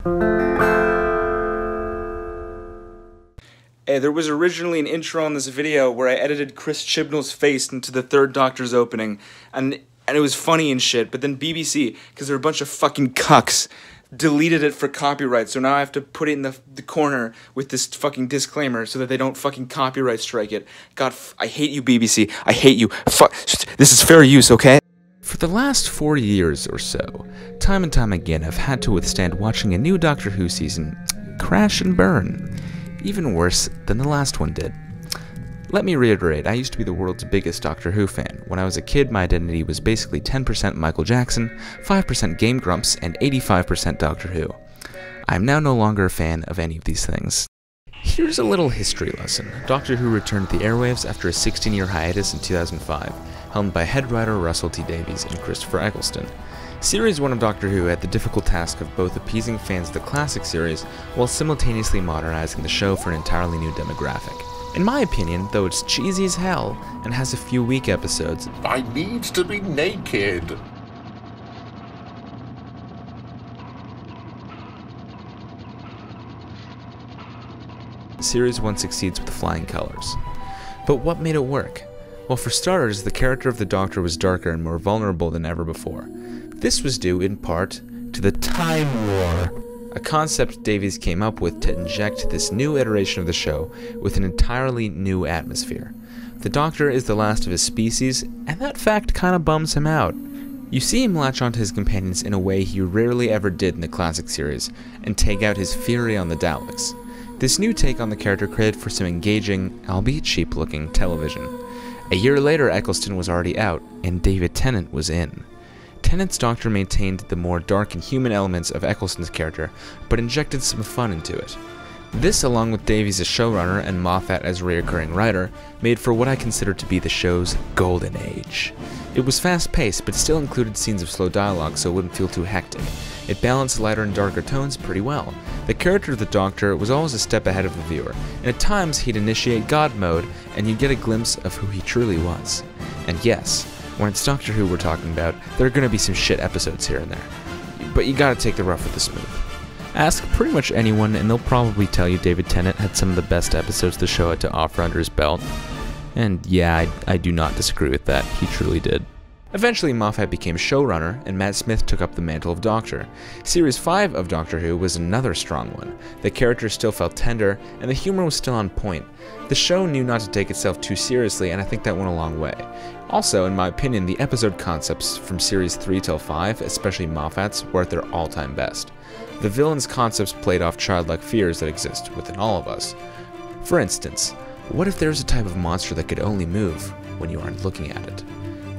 Hey, there was originally an intro on this video where I edited Chris Chibnall's face into the third Doctor's opening, and it was funny and shit, but then BBC, because they're a bunch of fucking cucks, deleted it for copyright, so now I have to put it in the corner with this fucking disclaimer so that they don't fucking copyright strike it. God, I hate you, BBC. I hate you. Fuck. This is fair use, okay? For the last 40 years or so, time and time again I've had to withstand watching a new Doctor Who season crash and burn. Even worse than the last one did. Let me reiterate, I used to be the world's biggest Doctor Who fan. When I was a kid, my identity was basically 10% Michael Jackson, 5% Game Grumps, and 85% Doctor Who. I am now no longer a fan of any of these things. Here's a little history lesson. Doctor Who returned to the airwaves after a 16-year hiatus in 2005, helmed by head writer Russell T Davies and Christopher Eccleston. Series 1 of Doctor Who had the difficult task of both appeasing fans of the classic series while simultaneously modernizing the show for an entirely new demographic. In my opinion, though it's cheesy as hell and has a few weak episodes, I need to be naked. Series 1 succeeds with flying colors. But what made it work? Well, for starters, the character of the Doctor was darker and more vulnerable than ever before. This was due, in part, to the Time War, a concept Davies came up with to inject this new iteration of the show with an entirely new atmosphere. The Doctor is the last of his species, and that fact kinda bums him out. You see him latch onto his companions in a way he rarely ever did in the classic series, and take out his fury on the Daleks. This new take on the character created for some engaging, albeit cheap-looking, television. A year later, Eccleston was already out, and David Tennant was in. Tennant's Doctor maintained the more dark and human elements of Eccleston's character, but injected some fun into it. This, along with Davies as showrunner and Moffat as reoccurring writer, made for what I consider to be the show's golden age. It was fast-paced, but still included scenes of slow dialogue so it wouldn't feel too hectic. It balanced lighter and darker tones pretty well. The character of the Doctor was always a step ahead of the viewer, and at times he'd initiate God mode, and you'd get a glimpse of who he truly was. And yes, when it's Doctor Who we're talking about, there are going to be some shit episodes here and there. But you gotta take the rough with the smooth. Ask pretty much anyone and they'll probably tell you David Tennant had some of the best episodes the show had to offer under his belt. And yeah, I do not disagree with that, he truly did. Eventually Moffat became showrunner, and Matt Smith took up the mantle of Doctor. Series 5 of Doctor Who was another strong one. The characters still felt tender, and the humor was still on point. The show knew not to take itself too seriously, and I think that went a long way. Also, in my opinion, the episode concepts from Series 3 till 5, especially Moffat's, were at their all-time best. The villain's concepts played off childlike fears that exist within all of us. For instance, what if there's a type of monster that could only move when you aren't looking at it?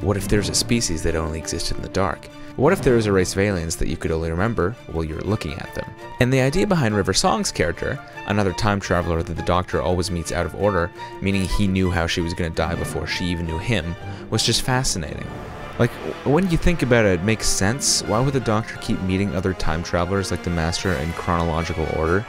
What if there's a species that only existed in the dark? What if there was a race of aliens that you could only remember while you were looking at them? And the idea behind River Song's character, another time traveler that the Doctor always meets out of order, meaning he knew how she was going to die before she even knew him, was just fascinating. Like, when you think about it, it makes sense. Why would the Doctor keep meeting other time travelers like the Master in chronological order?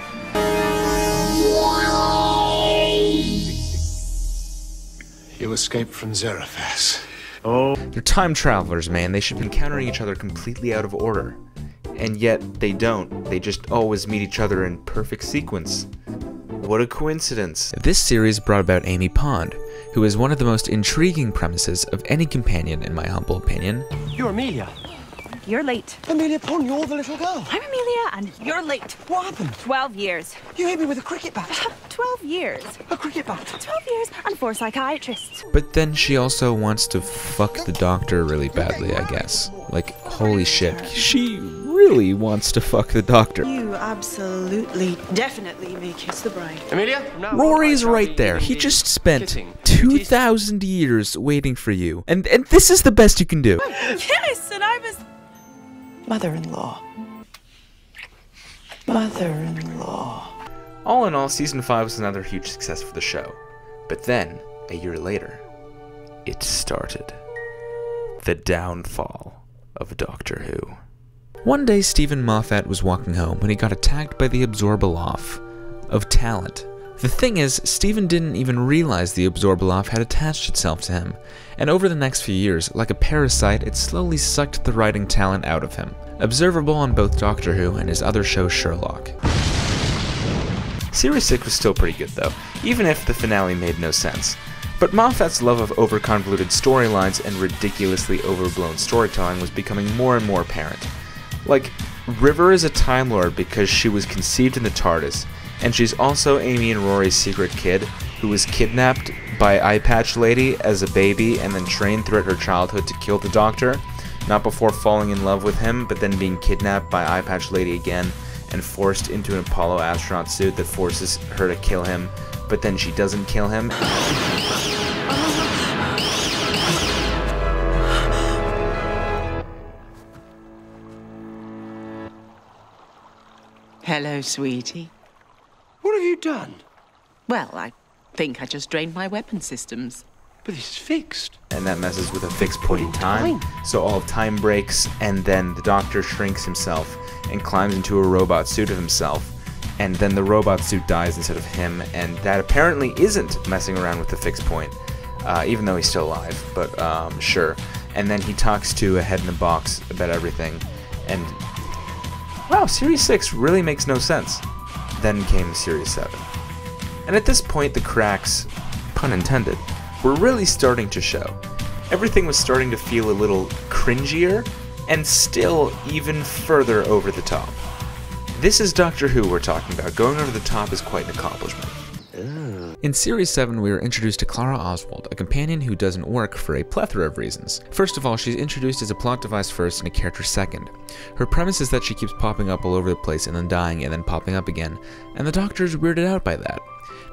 You escaped from Zarephath. Oh. They're time travelers, man. They should be encountering each other completely out of order. And yet, they don't. They just always meet each other in perfect sequence. What a coincidence. This series brought about Amy Pond, who is one of the most intriguing premises of any companion, in my humble opinion. You're Amelia. You're late. Amelia Pond, you're the little girl. I'm Amelia, and you're late. What happened? 12 years. You hit me with a cricket bat. 12 years. A cricket bat? 12 years and 4 psychiatrists. But then she also wants to fuck the Doctor really badly, I guess. Like, holy shit, she really wants to fuck the Doctor. You absolutely, definitely may kiss the bride. Amelia? No, Rory's right there. He just spent 2,000 years waiting for you. And this is the best you can do. Yes, and I was... Mother-in-law. Mother-in-law. All in all, Season 5 was another huge success for the show. But then, a year later, it started. The downfall of Doctor Who. One day, Stephen Moffat was walking home when he got attacked by the Absorbaloff of talent. The thing is, Stephen didn't even realize the Absorbaloff had attached itself to him, and over the next few years, like a parasite, it slowly sucked the writing talent out of him. observable on both Doctor Who and his other show Sherlock. Series 6 was still pretty good though, even if the finale made no sense. But Moffat's love of over-convoluted storylines and ridiculously overblown storytelling was becoming more and more apparent. Like, River is a Time Lord because she was conceived in the TARDIS, and she's also Amy and Rory's secret kid, who was kidnapped by Eye Patch Lady as a baby and then trained throughout her childhood to kill the Doctor, not before falling in love with him, but then being kidnapped by Eye Patch Lady again and forced into an Apollo astronaut suit that forces her to kill him, but then she doesn't kill him. Hello, sweetie. What have you done? Well, I think I just drained my weapon systems. But this is fixed. And that messes with a fixed point in time, so all of time breaks, and then the Doctor shrinks himself and climbs into a robot suit of himself, and then the robot suit dies instead of him, and that apparently isn't messing around with the fixed point, even though he's still alive, but sure. And then he talks to a head in a box about everything, and wow, Series 6 really makes no sense. Then came Series 7. And at this point, the cracks, pun intended, were really starting to show. Everything was starting to feel a little cringier, and still even further over the top. This is Doctor Who we're talking about. Going over the top is quite an accomplishment. In Series 7, we are introduced to Clara Oswald, a companion who doesn't work for a plethora of reasons. First of all, she's introduced as a plot device first and a character second. Her premise is that she keeps popping up all over the place and then dying and then popping up again, and the Doctor is weirded out by that.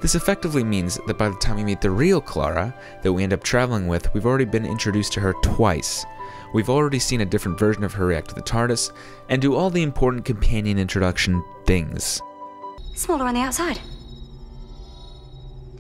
This effectively means that by the time we meet the real Clara, that we end up traveling with, we've already been introduced to her twice. We've already seen a different version of her react to the TARDIS, and do all the important companion introduction things. Smaller on the outside.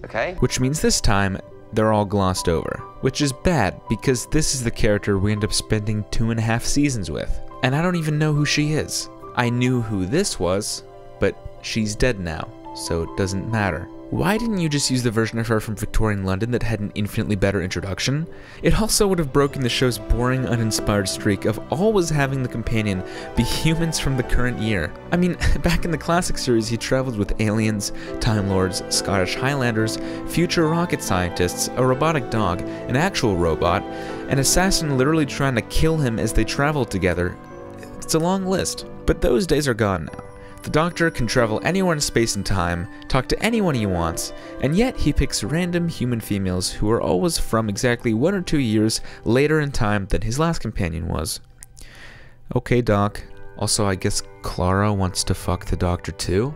Okay. Which means this time, they're all glossed over. Which is bad, because this is the character we end up spending 2.5 seasons with. And I don't even know who she is. I knew who this was, but she's dead now, so it doesn't matter. Why didn't you just use the version of her from Victorian London that had an infinitely better introduction? It also would have broken the show's boring, uninspired streak of always having the companion be humans from the current year. I mean, back in the classic series, he traveled with aliens, Time Lords, Scottish Highlanders, future rocket scientists, a robotic dog, an actual robot, an assassin literally trying to kill him as they traveled together. It's a long list, but those days are gone now. The Doctor can travel anywhere in space and time, talk to anyone he wants, and yet he picks random human females who are always from exactly 1 or 2 years later in time than his last companion was. Okay, Doc. Also, I guess Clara wants to fuck the Doctor too?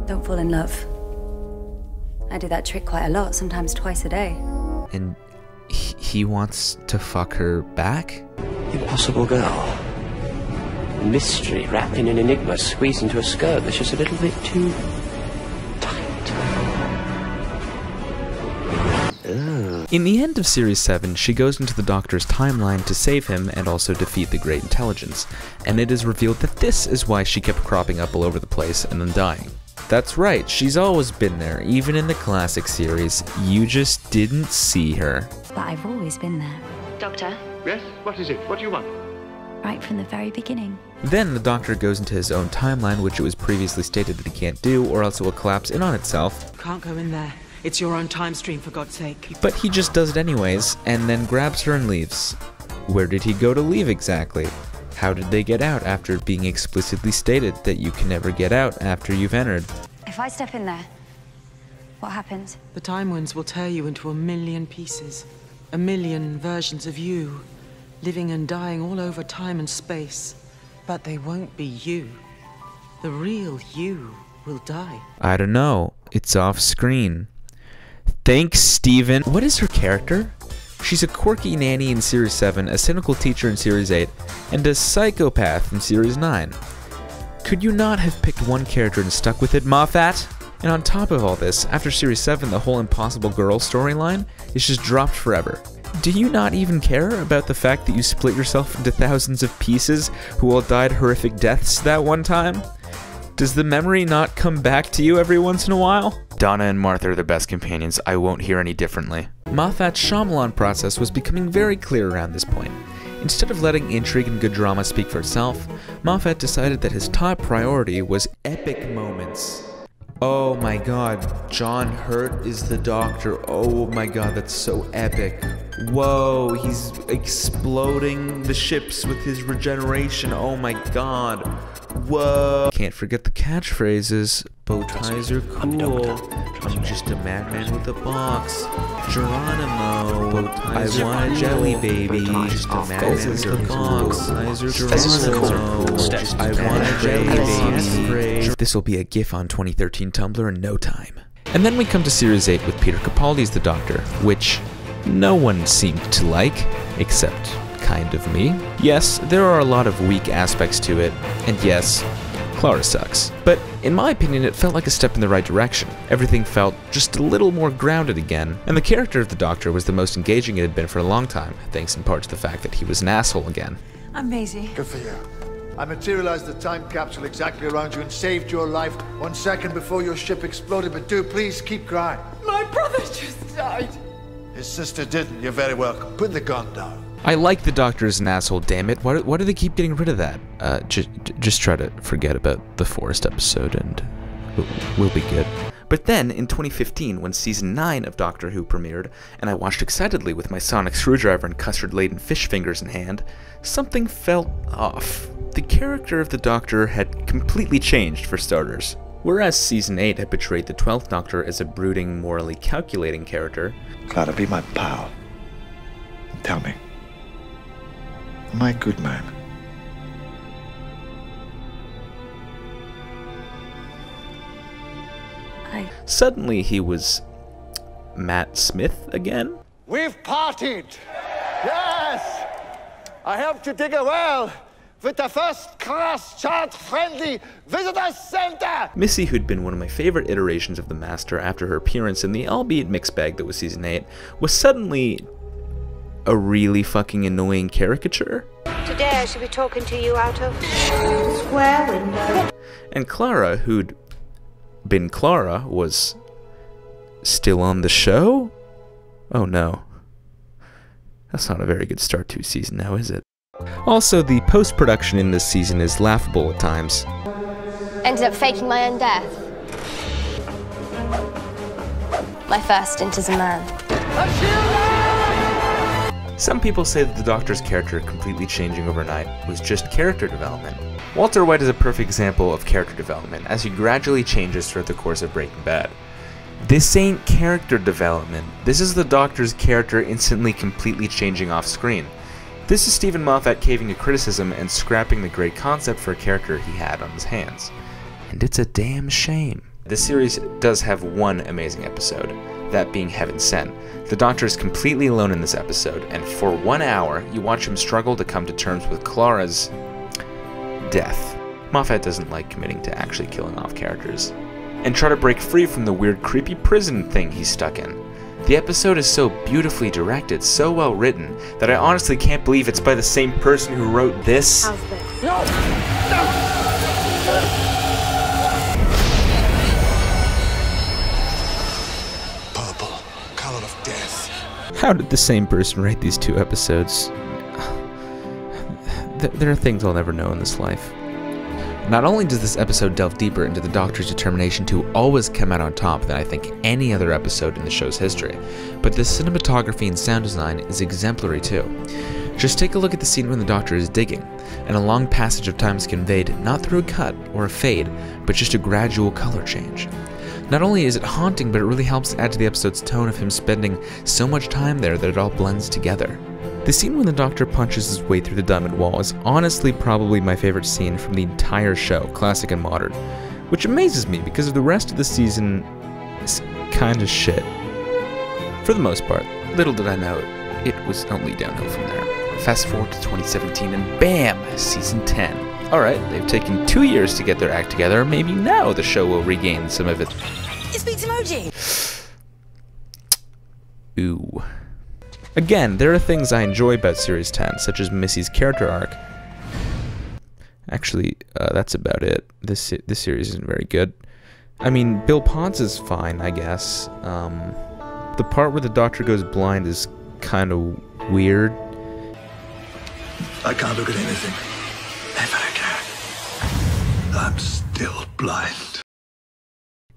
Don't fall in love. I do that trick quite a lot, sometimes twice a day. And he wants to fuck her back? Impossible girl. Mystery wrapped in an enigma squeezed into a skirt that's just a little bit too tight. In the end of Series 7, she goes into the Doctor's timeline to save him and also defeat the Great Intelligence, and it is revealed that this is why she kept cropping up all over the place and then dying. That's right, she's always been there, even in the classic series. You just didn't see her. But I've always been there. Doctor? Yes? What is it? What do you want? Right from the very beginning. Then the Doctor goes into his own timeline, which it was previously stated that he can't do, or else it will collapse in on itself. Can't go in there. It's your own time stream, for God's sake. But he just does it anyways, and then grabs her and leaves. Where did he go to leave exactly? How did they get out after it being explicitly stated that you can never get out after you've entered? If I step in there, what happens? The time winds will tear you into 1,000,000 pieces. 1,000,000 versions of you, living and dying all over time and space. But they won't be you. The real you will die. I don't know. It's off screen. Thanks, Steven. What is her character? She's a quirky nanny in Series 7, a cynical teacher in Series 8, and a psychopath in Series 9. Could you not have picked one character and stuck with it, Moffat? And on top of all this, after Series 7, the whole Impossible Girl storyline is just dropped forever. Do you not even care about the fact that you split yourself into thousands of pieces who all died horrific deaths that one time? Does the memory not come back to you every once in a while? Donna and Martha are the best companions. I won't hear any differently. Moffat's Shyamalan process was becoming very clear around this point. Instead of letting intrigue and good drama speak for itself, Moffat decided that his top priority was epic moments. Oh my god, John Hurt is the Doctor. Oh my god, that's so epic. Whoa, he's exploding the ships with his regeneration. Oh my god. Whoa. Can't forget the catchphrases. Bow ties are cool. I'm just a madman with a box. Geronimo. Bow ties I want a jelly baby. Just a madman with a box. Ties are Geronimo. I want a jelly baby. This will be a GIF on 2013 Tumblr in no time. And then we come to Series 8 with Peter Capaldi's The Doctor, which no one seemed to like, except kind of me. Yes, there are a lot of weak aspects to it, and yes, Clara sucks. But in my opinion, it felt like a step in the right direction. Everything felt just a little more grounded again, and the character of the Doctor was the most engaging it had been for a long time, thanks in part to the fact that he was an asshole again. I'm Maisie. Good for you. I materialized the time capsule exactly around you and saved your life 1 second before your ship exploded, but do please keep crying. My brother just died. His sister didn't. You're very welcome. Put the gun down. I like the Doctor as an asshole, damn it. Why do they keep getting rid of that? Just try to forget about the Forest episode and we'll be good. But then, in 2015, when Season 9 of Doctor Who premiered, and I watched excitedly with my sonic screwdriver and custard-laden fish fingers in hand, something felt off. The character of the Doctor had completely changed, for starters. Whereas Season 8 had portrayed the 12th Doctor as a brooding, morally calculating character, Clara, be my pal. Tell me, am I a good man? suddenly he was Matt Smith again. We've partied! Yes! I helped you dig a well with the first-class, child-friendly visitor center! Missy, who'd been one of my favorite iterations of the Master after her appearance in the albeit mixed bag that was Season 8, was suddenly a really fucking annoying caricature. Today I shall be talking to you out of the square window. And Clara, who'd been Clara, was still on the show? Oh no. That's not a very good start to a season now, is it? Also, the post-production in this season is laughable at times. Ended up faking my own death. My first stint as a man. Some people say that the Doctor's character completely changing overnight was just character development. Walter White is a perfect example of character development, as he gradually changes throughout the course of Breaking Bad. This ain't character development. This is the Doctor's character instantly completely changing off screen. This is Stephen Moffat caving to criticism and scrapping the great concept for a character he had on his hands. And it's a damn shame. This series does have one amazing episode, that being Heaven Sent. The Doctor is completely alone in this episode, and for 1 hour, you watch him struggle to come to terms with Clara's death. Moffat doesn't like committing to actually killing off characters, and try to break free from the weird creepy prison thing he's stuck in. The episode is so beautifully directed, so well written, that I honestly can't believe it's by the same person who wrote this. How's this? No! Purple, color of death. How did the same person write these two episodes? There are things I'll never know in this life. Not only does this episode delve deeper into the Doctor's determination to always come out on top than I think any other episode in the show's history, but the cinematography and sound design is exemplary too. Just take a look at the scene when the Doctor is digging, and a long passage of time is conveyed not through a cut or a fade, but just a gradual color change. Not only is it haunting, but it really helps add to the episode's tone of him spending so much time there that it all blends together. The scene when the Doctor punches his way through the diamond wall is honestly probably my favorite scene from the entire show, classic and modern, which amazes me because the rest of the season is kinda shit. For the most part, little did I know it was only downhill from there. Fast forward to 2017 and BAM! Season 10. Alright, they've taken 2 years to get their act together, maybe now the show will regain some of its... It speaks emoji! Ooh. Again, there are things I enjoy about Series 10, such as Missy's character arc. Actually, that's about it. This series isn't very good. I mean, Bill Potts is fine, I guess. The part where the Doctor goes blind is kind of weird. I can't look at anything. Never again. I'm still blind.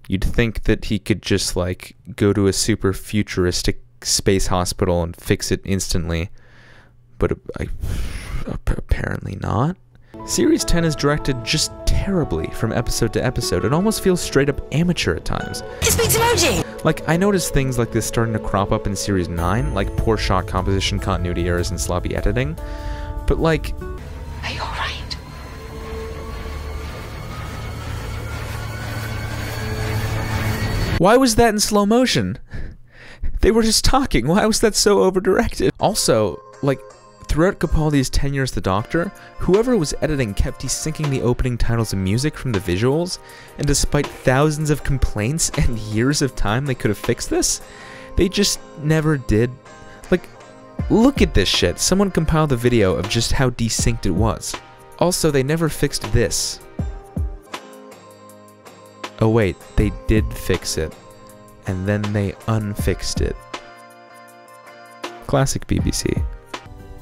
You'd think that he could just, like, go to a super futuristic space hospital and fix it instantly, but apparently not. Series 10 is directed just terribly from episode to episode. It almost feels straight up amateur at times. It speaks emoji! Like, I noticed things like this starting to crop up in Series 9, like poor shot composition, continuity errors, and sloppy editing. But, like... Are you alright? Why was that in slow motion? They were just talking. Why was that so over-directed? Also, like, throughout Capaldi's tenure as the Doctor, whoever was editing kept desyncing the opening titles and music from the visuals, and despite thousands of complaints and years of time they could have fixed this, they just never did. Like, look at this shit. Someone compiled a video of just how desynced it was. Also, they never fixed this. Oh wait, they did fix it, and then they unfixed it. Classic BBC.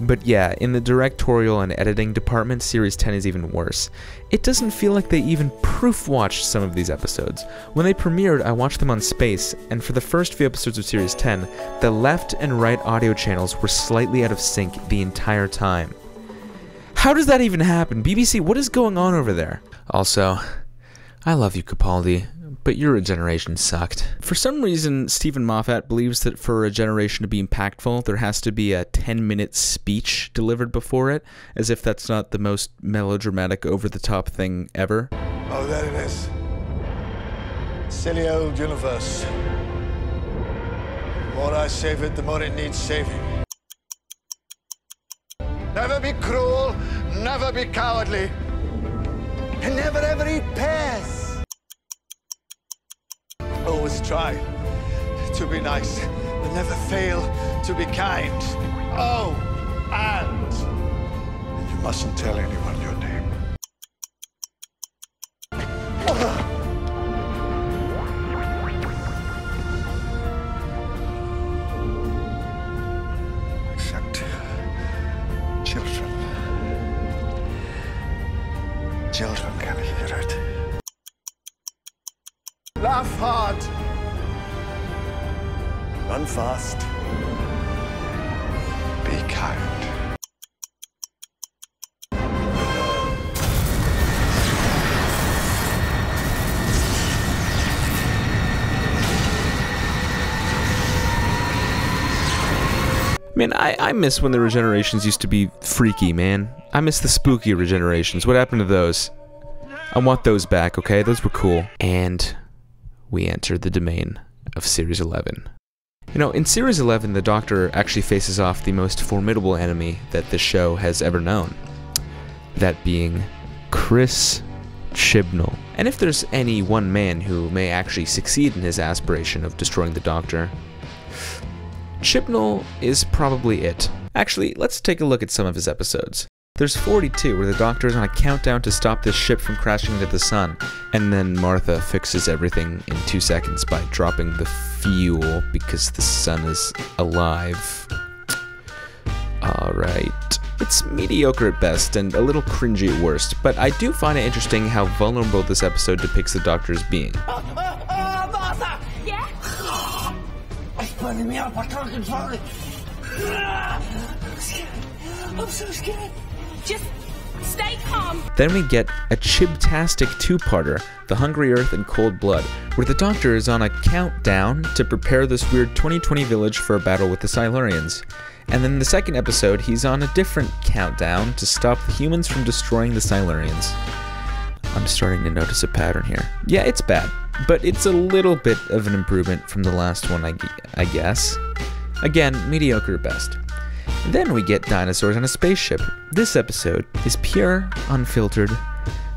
But yeah, in the directorial and editing department, Series 10 is even worse. It doesn't feel like they even proof-watched some of these episodes. When they premiered, I watched them on Space, and for the first few episodes of Series 10, the left and right audio channels were slightly out of sync the entire time. How does that even happen? BBC, what is going on over there? Also, I love you, Capaldi, but your regeneration sucked. For some reason, Stephen Moffat believes that for regeneration to be impactful, there has to be a 10-minute speech delivered before it, as if that's not the most melodramatic, over-the-top thing ever. Oh, there it is. Silly old universe. The more I save it, the more it needs saving. Never be cruel, never be cowardly, and never ever eat pears. Always try to be nice, but never fail to be kind. Oh, and you mustn't tell anyone your name. Except children. Children can hear it. Laugh hard. Run fast. Be kind. Man, I miss when the regenerations used to be freaky, man. I miss the spooky regenerations. What happened to those? I want those back, okay? Those were cool. And we enter the domain of Series 11. You know, in Series 11, the Doctor actually faces off the most formidable enemy that the show has ever known. That being Chris Chibnall. And if there's any one man who may actually succeed in his aspiration of destroying the Doctor, Chibnall is probably it. Actually, let's take a look at some of his episodes. There's 42, where the Doctor is on a countdown to stop this ship from crashing into the sun, and then Martha fixes everything in 2 seconds by dropping the fuel because the sun is alive. Alright. It's mediocre at best and a little cringy at worst, but I do find it interesting how vulnerable this episode depicts the Doctor as being. Martha! Yeah? It's burning me up, I can't control it. I'm so scared. Just stay calm. Then we get a Chibtastic two-parter, The Hungry Earth and Cold Blood, where the Doctor is on a countdown to prepare this weird 2020 village for a battle with the Silurians. And then in the second episode, he's on a different countdown to stop the humans from destroying the Silurians. I'm starting to notice a pattern here. Yeah, it's bad, but it's a little bit of an improvement from the last one, I guess. Again, mediocre at best. Then we get dinosaurs on a spaceship. This episode is pure, unfiltered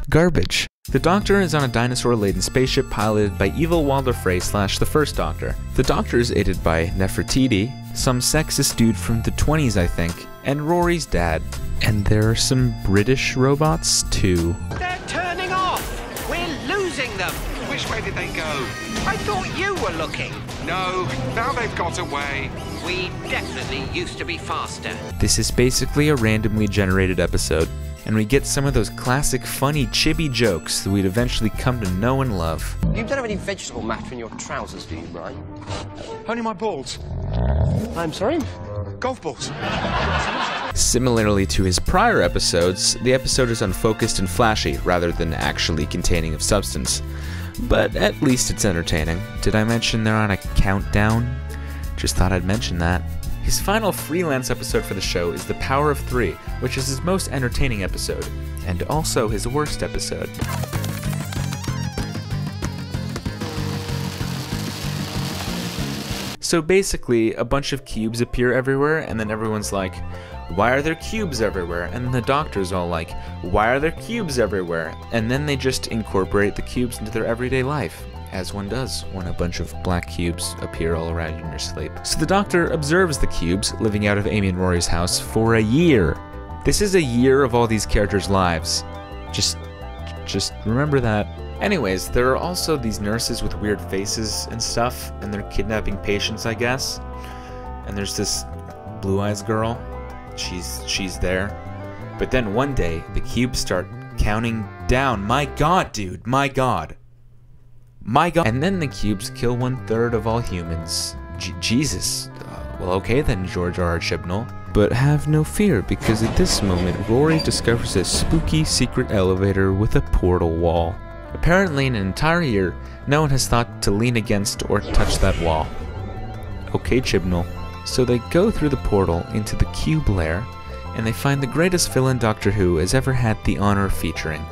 garbage. The Doctor is on a dinosaur-laden spaceship piloted by evil Walder Frey / the First Doctor. The Doctor is aided by Nefertiti, some sexist dude from the 20s, I think, and Rory's dad. And there are some British robots, too. They're turning off. We're losing. losing them. Which way did they go? I thought you were looking. No, now they've got away. We definitely used to be faster. This is basically a randomly generated episode, and we get some of those classic funny chibi jokes that we'd eventually come to know and love. You don't have any vegetable matter in your trousers, do you, Brian? Only my balls. I'm sorry? Golf balls. Similarly to his prior episodes, the episode is unfocused and flashy rather than actually containing of substance. But at least it's entertaining. Did I mention they're on a countdown? Just thought I'd mention that. His final freelance episode for the show is The Power of Three, which is his most entertaining episode, and also his worst episode. So basically, a bunch of cubes appear everywhere, and then everyone's like, why are there cubes everywhere? And then the doctor's all like, why are there cubes everywhere? And then they just incorporate the cubes into their everyday life, as one does when a bunch of black cubes appear all around you in your sleep. So the doctor observes the cubes living out of Amy and Rory's house for a year. This is a year of all these characters' lives. Just remember that. Anyways, there are also these nurses with weird faces and stuff, and they're kidnapping patients, I guess. And there's this Blue Eyes girl. She's there. But then one day, the cubes start counting down. My god, dude. My god. My god. And then the cubes kill 1/3 of all humans. Jesus. Well, okay then, George R.R. Chibnall. But have no fear, because at this moment, Rory discovers a spooky secret elevator with a portal wall. Apparently, in an entire year, no one has thought to lean against or touch that wall. Okay, Chibnall. So they go through the portal into the cube lair, and they find the greatest villain Doctor Who has ever had the honor of featuring,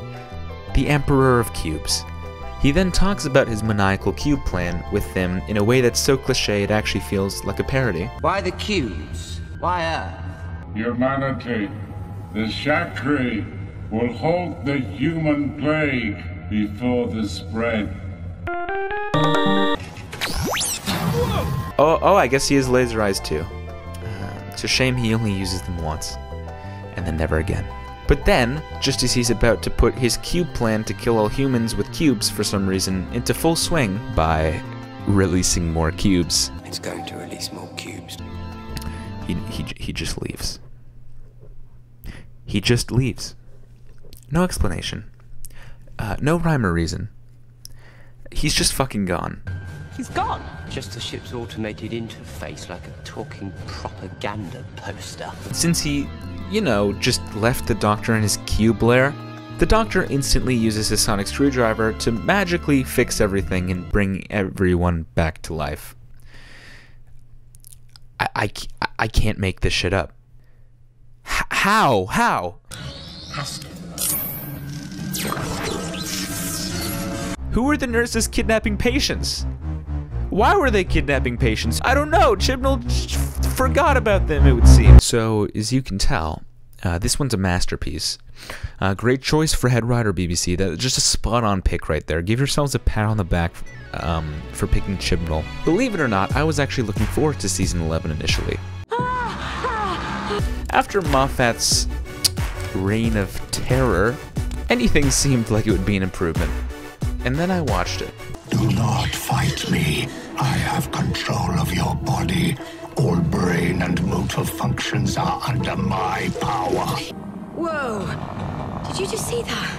the Emperor of Cubes. He then talks about his maniacal cube plan with them in a way that's so cliché it actually feels like a parody. Why the cubes? Why Earth? Humanity, the Chakri will halt the human plague before the spread. Oh, I guess he has laser eyes too. It's a shame he only uses them once, and then never again. But then, just as he's about to put his cube plan to kill all humans with cubes for some reason into full swing by releasing more cubes. It's going to release more cubes. He just leaves. He just leaves. No explanation. No rhyme or reason. He's just fucking gone. He's gone. Just the ship's automated interface, like a talking propaganda poster. Since he, just left the Doctor in his cube lair, the Doctor instantly uses his sonic screwdriver to magically fix everything and bring everyone back to life. I can't make this shit up. How? Who were the nurses kidnapping patients? Why were they kidnapping patients? I don't know. Chibnall forgot about them, it would seem. So, as you can tell, this one's a masterpiece. Great choice for head writer, BBC. That's just a spot-on pick right there. Give yourselves a pat on the back for picking Chibnall. Believe it or not, I was actually looking forward to season 11 initially. After Moffat's reign of terror, anything seemed like it would be an improvement. And then I watched it. Do not fight me. I have control of your body. All brain and motor functions are under my power. Whoa. Did you just see that?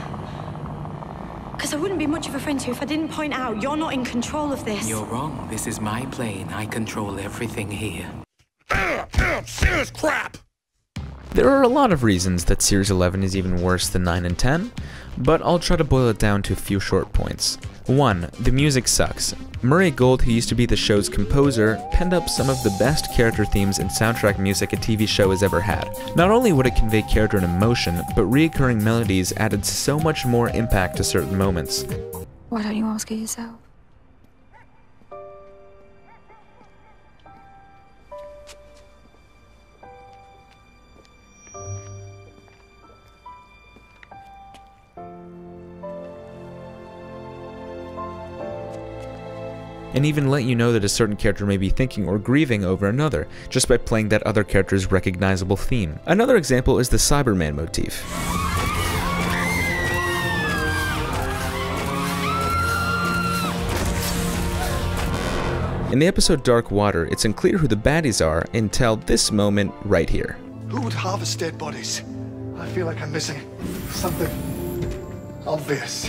Because I wouldn't be much of a friend to you if I didn't point out you're not in control of this. You're wrong. This is my plane. I control everything here. Serious crap! There are a lot of reasons that Series 11 is even worse than 9 and 10, but I'll try to boil it down to a few short points. 1. The music sucks. Murray Gold, who used to be the show's composer, penned up some of the best character themes and soundtrack music a TV show has ever had. Not only would it convey character and emotion, but reoccurring melodies added so much more impact to certain moments. Why don't you ask her yourself? And even let you know that a certain character may be thinking or grieving over another, just by playing that other character's recognizable theme. Another example is the Cyberman motif. In the episode Dark Water, it's unclear who the baddies are until this moment right here. Who would harvest dead bodies? I feel like I'm missing something obvious.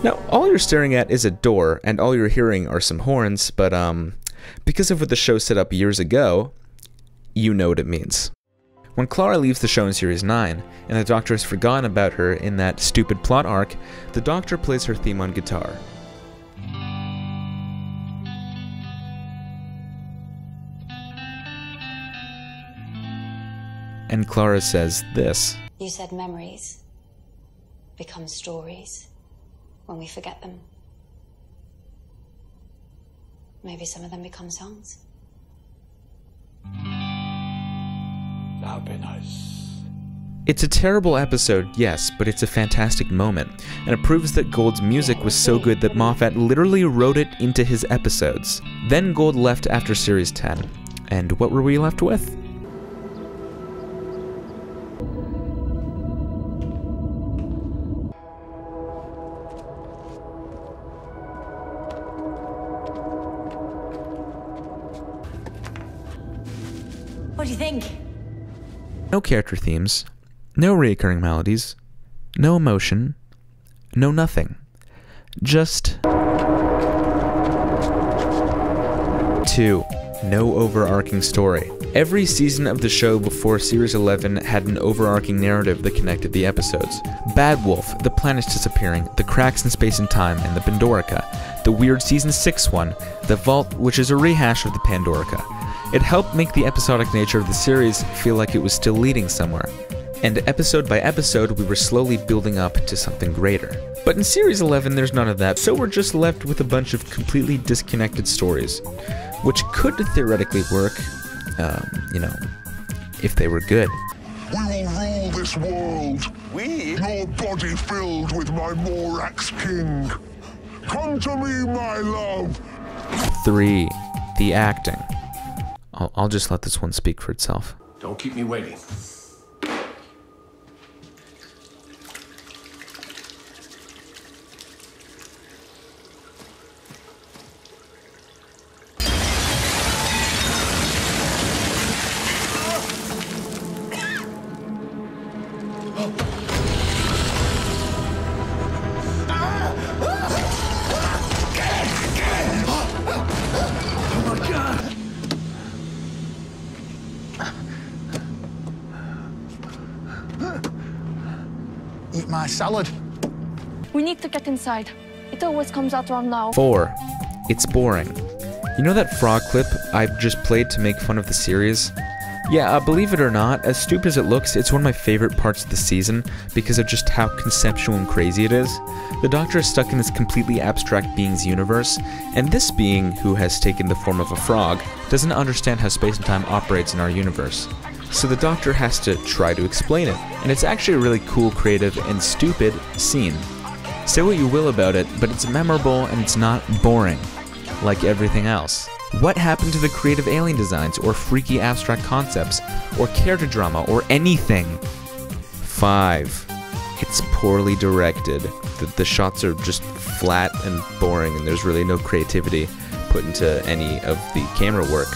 Now, all you're staring at is a door, and all you're hearing are some horns, but because of what the show set up years ago, you know what it means. When Clara leaves the show in Series 9, and the Doctor has forgotten about her in that stupid plot arc, the Doctor plays her theme on guitar. And Clara says this. You said memories become stories when we forget them. Maybe some of them become songs. That'd be nice. It's a terrible episode, yes, but it's a fantastic moment, and it proves that Gould's music was so good that Moffat literally wrote it into his episodes. Then Gould left after Series 10, and what were we left with? What do you think? No character themes, no recurring melodies, no emotion, no nothing. Just 2. No overarching story. Every season of the show before Series 11 had an overarching narrative that connected the episodes. Bad Wolf, the planets disappearing, the cracks in space and time, and the Pandorica. The weird Season 6 one, the Vault, which is a rehash of the Pandorica. It helped make the episodic nature of the series feel like it was still leading somewhere. And episode by episode, we were slowly building up to something greater. But in Series 11, there's none of that, so we're just left with a bunch of completely disconnected stories, which could theoretically work, if they were good. We will rule this world. We? Your body filled with my Morax king. Come to me, my love. 3. The acting. I'll just let this one speak for itself. Don't keep me waiting. Eat my salad. We need to get inside. It always comes out wrong now. 4. It's boring. You know that frog clip I just played to make fun of the series? Yeah, believe it or not, as stupid as it looks, it's one of my favorite parts of the season because of just how conceptual and crazy it is. The Doctor is stuck in this completely abstract being's universe, and this being, who has taken the form of a frog, doesn't understand how space and time operates in our universe. So the Doctor has to try to explain it, and it's actually a really cool, creative, and stupid scene. Say what you will about it, but it's memorable and it's not boring, like everything else. What happened to the creative alien designs, or freaky abstract concepts, or character drama, or anything? 5. It's poorly directed. The shots are just flat and boring, and there's really no creativity put into any of the camera work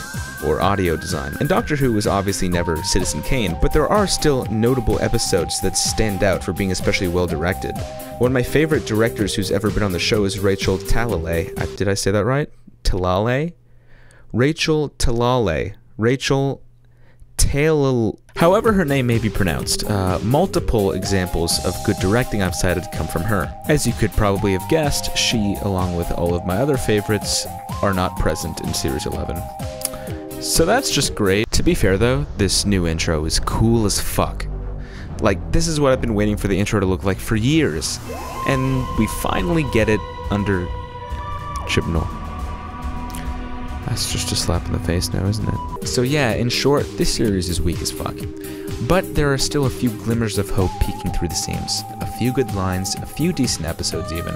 or audio design. And Doctor Who was obviously never Citizen Kane, but there are still notable episodes that stand out for being especially well directed. One of my favorite directors who's ever been on the show is Rachel Talalay. Did I say that right? Talalay? Rachel Talalay. Rachel Talalay. However her name may be pronounced, multiple examples of good directing I've cited come from her. As you could probably have guessed, she, along with all of my other favorites, are not present in Series 11. So that's just great. To be fair though, this new intro is cool as fuck. Like, this is what I've been waiting for the intro to look like for years. And we finally get it under Chibnall. That's just a slap in the face now, isn't it? So yeah, in short, this series is weak as fuck. But there are still a few glimmers of hope peeking through the seams. A few good lines, a few decent episodes even.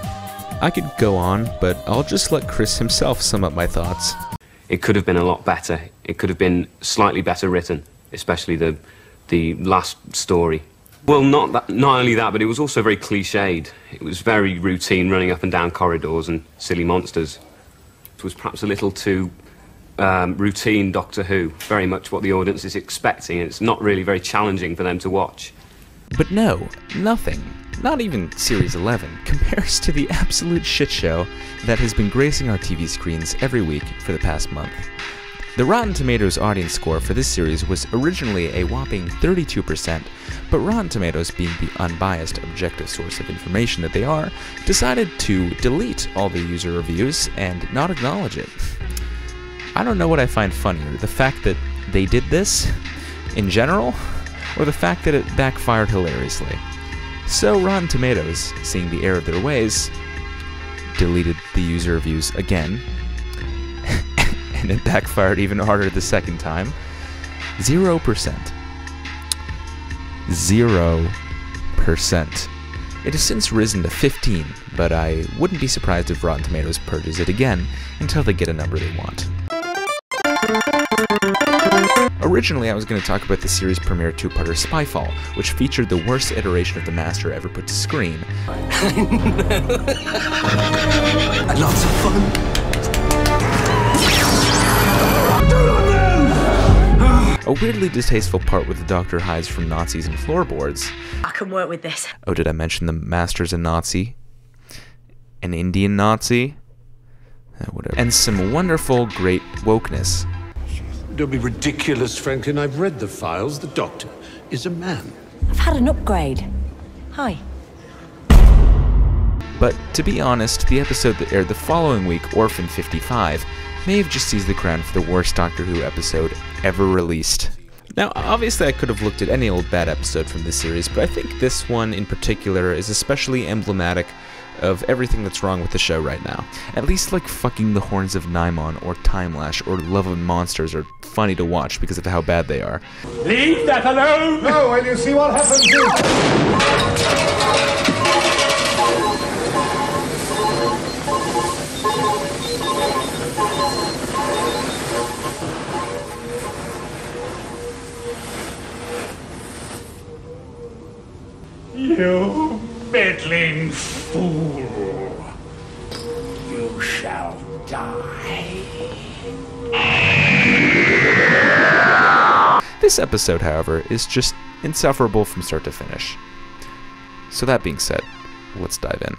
I could go on, but I'll just let Chris himself sum up my thoughts. It could have been a lot better. It could have been slightly better written, especially the last story. Well, not only that, but it was also very cliched. It was very routine, running up and down corridors and silly monsters. It was perhaps a little too routine Doctor Who, very much what the audience is expecting, and it's not really very challenging for them to watch. But no, nothing, not even Series 11, compares to the absolute shitshow that has been gracing our TV screens every week for the past month. The Rotten Tomatoes audience score for this series was originally a whopping 32%, but Rotten Tomatoes, being the unbiased, objective source of information that they are, decided to delete all the user reviews and not acknowledge it. I don't know what I find funnier, the fact that they did this, in general, or the fact that it backfired hilariously. So Rotten Tomatoes, seeing the error of their ways, deleted the user reviews again, and it backfired even harder the second time. 0%. 0%. It has since risen to 15, but I wouldn't be surprised if Rotten Tomatoes purges it again until they get a number they want. Originally, I was going to talk about the series premiere two-parter Spyfall, which featured the worst iteration of the Master ever put to screen. Lots of fun. A weirdly distasteful part where the Doctor hides from Nazis and floorboards. I can work with this. Oh, did I mention the Master's a Nazi? An Indian Nazi? Whatever. And some wonderful, great wokeness. Don't be ridiculous, Franklin. I've read the files. The Doctor is a man. I've had an upgrade. Hi. But to be honest, the episode that aired the following week, Orphan 55, may have just seized the crown for the worst Doctor Who episode ever released. Now, obviously I could have looked at any old bad episode from this series, but I think this one in particular is especially emblematic of everything that's wrong with the show right now. At least like fucking the Horns of Nimon or Timelash or Love of Monsters are funny to watch because of how bad they are. Leave that alone! No, when you see what happens You meddling fool! You shall die. This episode, however, is just insufferable from start to finish. So that being said, let's dive in.